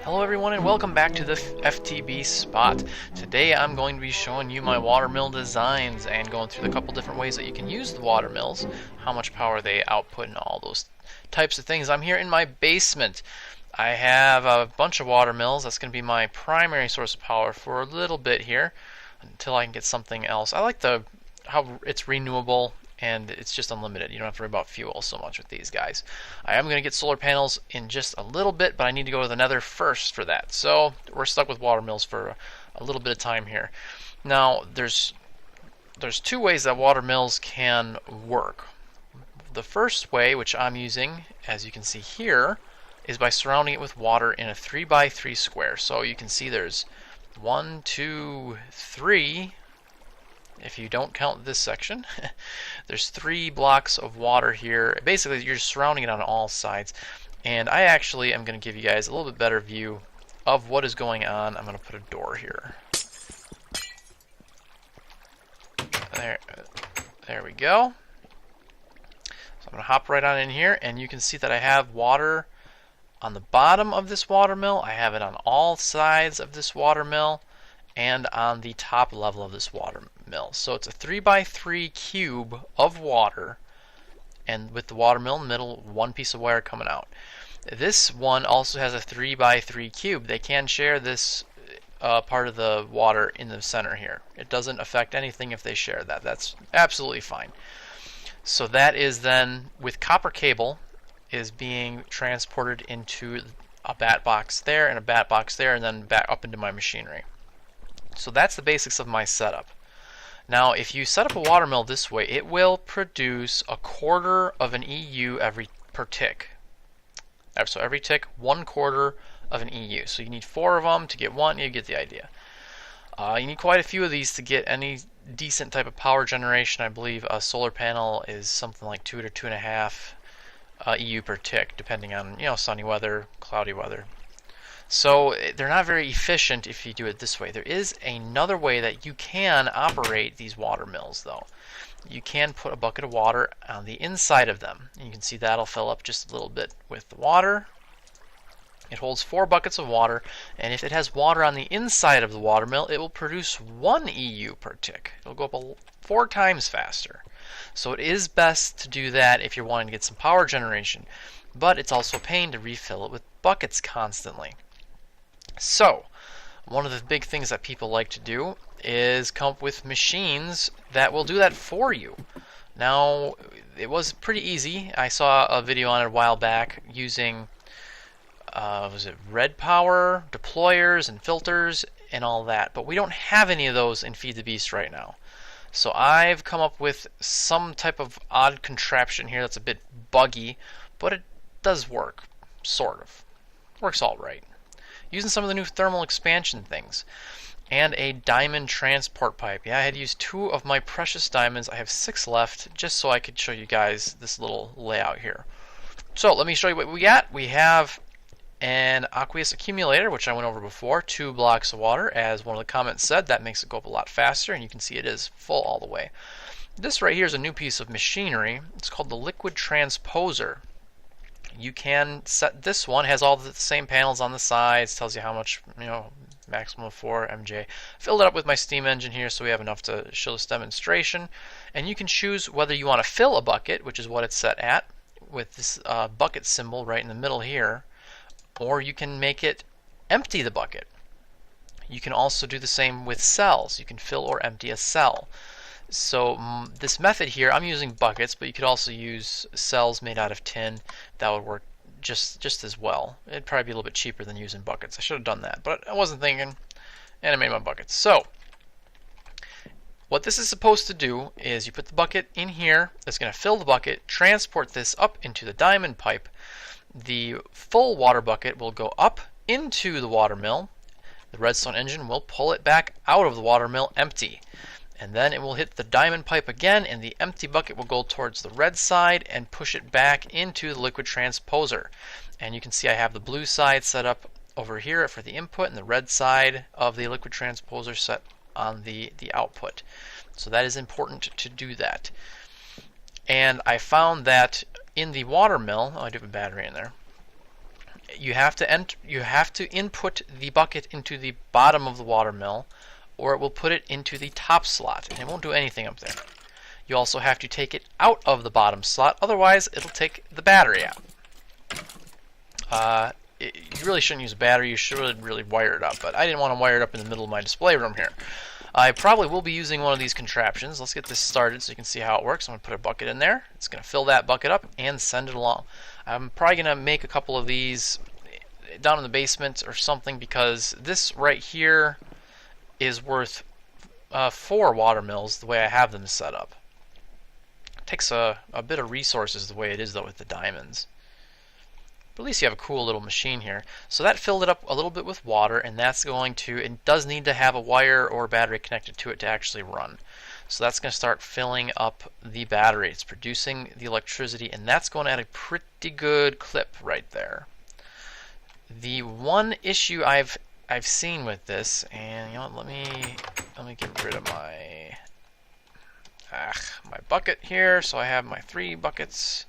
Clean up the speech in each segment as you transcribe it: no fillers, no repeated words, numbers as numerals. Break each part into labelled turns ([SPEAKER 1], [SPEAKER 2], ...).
[SPEAKER 1] Hello everyone and welcome back to the FTB spot. Today I'm going to be showing you my watermill designs and going through the couple different ways that you can use the watermills, how much power they output and all those types of things. I'm here in my basement. I have a bunch of watermills. That's going to be my primary source of power for a little bit here until I can get something else. I like how it's renewable and it's just unlimited. You don't have to worry about fuel so much with these guys. I am going to get solar panels in just a little bit, but I need to go to the nether first for that. So we're stuck with watermills for a little bit of time here. Now there's two ways that watermills can work. The first way, which I'm using, as you can see here, is by surrounding it with water in a 3x3 square. So you can see there's 1, 2, 3. If you don't count this section, there's 3 blocks of water here. Basically, you're just surrounding it on all sides. And I actually am going to give you guys a little bit better view of what is going on. I'm going to put a door here. There we go. So I'm going to hop right on in here, and you can see that I have water on the bottom of this watermill. I have it on all sides of this watermill and on the top level of this watermill. So it's a 3x3 cube of water, and with the watermill in the middle, one piece of wire coming out. This one also has a 3x3 cube. They can share this part of the water in the center here. It doesn't affect anything if they share that. That's absolutely fine. So that is then, with copper cable, is being transported into a bat box there and a bat box there, and then back up into my machinery. So that's the basics of my setup. Now, if you set up a watermill this way, it will produce 1/4 of an EU per tick. So every tick, 1/4 of an EU. So you need 4 of them to get one. You get the idea. You need quite a few of these to get any decent type of power generation. I believe a solar panel is something like 2 to 2.5 EU per tick, depending on sunny weather, cloudy weather. So they're not very efficient if you do it this way. There is another way that you can operate these watermills, though. You can put a bucket of water on the inside of them. And you can see that'll fill up just a little bit with the water. It holds 4 buckets of water, and if it has water on the inside of the watermill, it will produce 1 EU per tick. It'll go up 4 times faster. So it is best to do that if you're wanting to get some power generation, but it's also a pain to refill it with buckets constantly. So one of the big things that people like to do is come up with machines that will do that for you. Now, it was pretty easy. I saw a video on it a while back using was it red power, deployers, and filters, and all that. But we don't have any of those in Feed the Beast right now. So I've come up with some type of odd contraption here that's a bit buggy, but it does work, sort of. Works all right. Using some of the new thermal expansion things. And a diamond transport pipe. Yeah, I had used 2 of my precious diamonds. I have 6 left, just so I could show you guys this little layout here. So let me show you what we got. We have an aqueous accumulator, which I went over before, 2 blocks of water. As one of the comments said, that makes it go up a lot faster, and you can see it is full all the way. This right here is a new piece of machinery. It's called the Liquid Transposer. You can set this one. It has all the same panels on the sides, tells you how much, maximum of 4 MJ. Filled it up with my steam engine here, so we have enough to show this demonstration. And you can choose whether you want to fill a bucket, which is what it's set at, with this bucket symbol right in the middle here, or you can make it empty the bucket. You can also do the same with cells. You can fill or empty a cell. So this method here, I'm using buckets, but you could also use cells made out of tin. That would work just as well. It'd probably be a little bit cheaper than using buckets. I should have done that, but I wasn't thinking, and I made my buckets. So what this is supposed to do is you put the bucket in here. It's going to fill the bucket, transport this up into the diamond pipe. The full water bucket will go up into the watermill. The redstone engine will pull it back out of the watermill empty. And then it will hit the diamond pipe again, and the empty bucket will go towards the red side and push it back into the liquid transposer. And you can see I have the blue side set up over here for the input, and the red side of the liquid transposer set on the output. So that is important to do that. And I found that in the watermill, oh, I do have a battery in there. you have to input the bucket into the bottom of the water mill, or it will put it into the top slot, and it won't do anything up there. You also have to take it out of the bottom slot, otherwise it'll take the battery out. You really shouldn't use a battery, you should really wire it up, but I didn't want to wire it up in the middle of my display room here. I probably will be using one of these contraptions. Let's get this started so you can see how it works. I'm going to put a bucket in there. It's going to fill that bucket up and send it along. I'm probably going to make a couple of these down in the basement or something, because this right here is worth 4 water mills the way I have them set up. It takes a bit of resources the way it is though with the diamonds. But at least you have a cool little machine here. So that filled it up a little bit with water, and that's going to, it does need to have a wire or battery connected to it to actually run. So that's going to start filling up the battery. It's producing the electricity, and that's going at a pretty good clip right there. The one issue I've seen with this, and you know what, let me get rid of my bucket here, so I have my 3 buckets.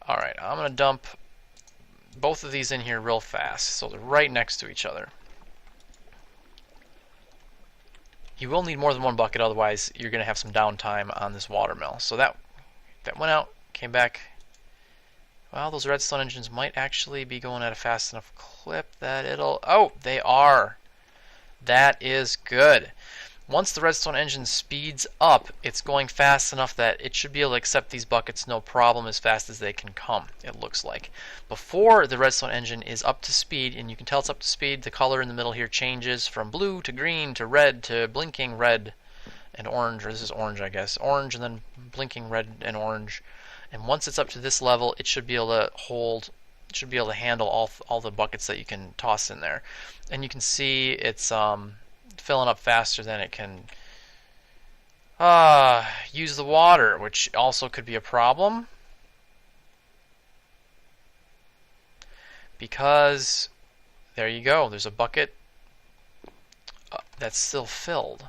[SPEAKER 1] Alright, I'm going to dump both of these in here real fast, so they're right next to each other. You will need more than one bucket, otherwise you're going to have some downtime on this water mill. So that went out, came back. Well, those redstone engines might actually be going at a fast enough clip that it'll... Oh, they are! That is good. Once the redstone engine speeds up, it's going fast enough that it should be able to accept these buckets no problem as fast as they can come, it looks like. Before the redstone engine is up to speed, and you can tell it's up to speed, the color in the middle here changes from blue to green to red to blinking red and orange, or this is orange I guess, orange and then blinking red and orange. And once it's up to this level, it should be able to hold, it should be able to handle all the buckets that you can toss in there. And you can see it's filling up faster than it can use the water, which also could be a problem, because there you go, there's a bucket that's still filled,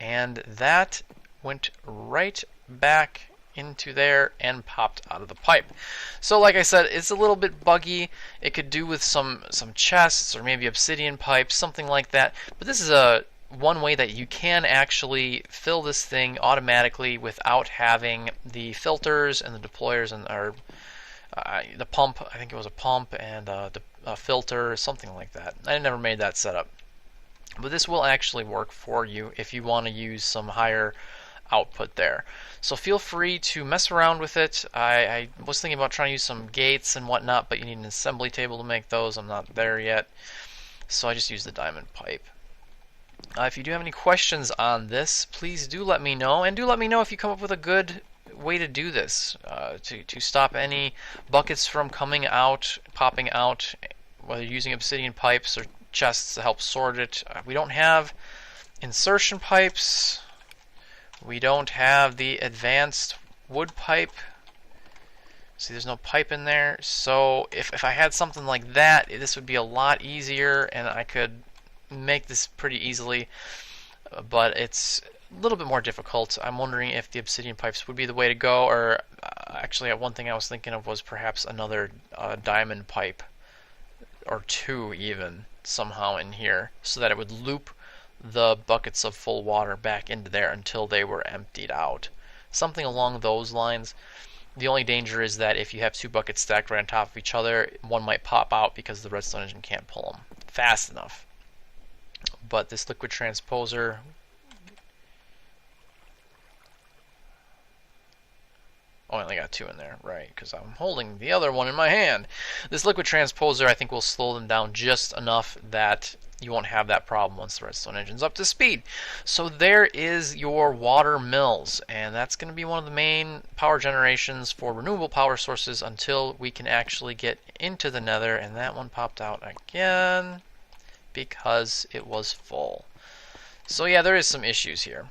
[SPEAKER 1] and that went right back into there and popped out of the pipe. So like I said, it's a little bit buggy. It could do with some chests or maybe obsidian pipes, something like that. But this is one way that you can actually fill this thing automatically without having the filters and the deployers and the pump. I think it was a pump and a filter, something like that. I never made that setup. But this will actually work for you if you want to use some higher output there. So feel free to mess around with it. I was thinking about trying to use some gates and whatnot, but you need an assembly table to make those. I'm not there yet, so I just use the diamond pipe. If you do have any questions on this, please do let me know, and do let me know if you come up with a good way to do this, to stop any buckets from coming out, popping out, whether you're using obsidian pipes or chests to help sort it. We don't have insertion pipes. We don't have the advanced wood pipe. See, there's no pipe in there. So if I had something like that, this would be a lot easier, and I could make this pretty easily. But it's a little bit more difficult. I'm wondering if the obsidian pipes would be the way to go, or actually one thing I was thinking of was perhaps another diamond pipe, or 2 even, somehow in here, so that it would loop the buckets of full water back into there until they were emptied out. Something along those lines. The only danger is that if you have 2 buckets stacked right on top of each other, one might pop out because the redstone engine can't pull them fast enough. But this liquid transposer, oh, I only got 2 in there, right, because I'm holding the other one in my hand. This liquid transposer I think will slow them down just enough that you won't have that problem once the redstone engine's up to speed. So there is your water mills, and that's going to be one of the main power generations for renewable power sources until we can actually get into the nether. And that one popped out again because it was full. So yeah, there is some issues here.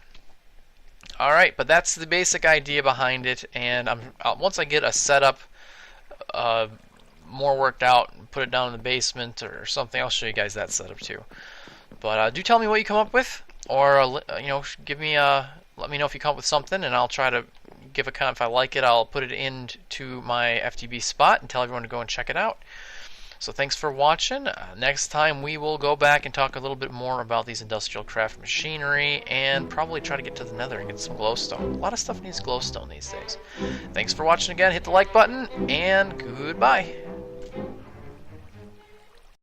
[SPEAKER 1] Alright, but that's the basic idea behind it, and once I get a setup more worked out and put it down in the basement or something, I'll show you guys that setup too. But do tell me what you come up with, or you know, let me know if you come up with something, and I'll try to give a comment. If I like it, I'll put it into my FTB spot and tell everyone to go and check it out. So thanks for watching. Next time we will go back and talk a little bit more about these industrial craft machinery and probably try to get to the nether and get some glowstone. A lot of stuff needs glowstone these days. Thanks for watching again. Hit the like button and goodbye.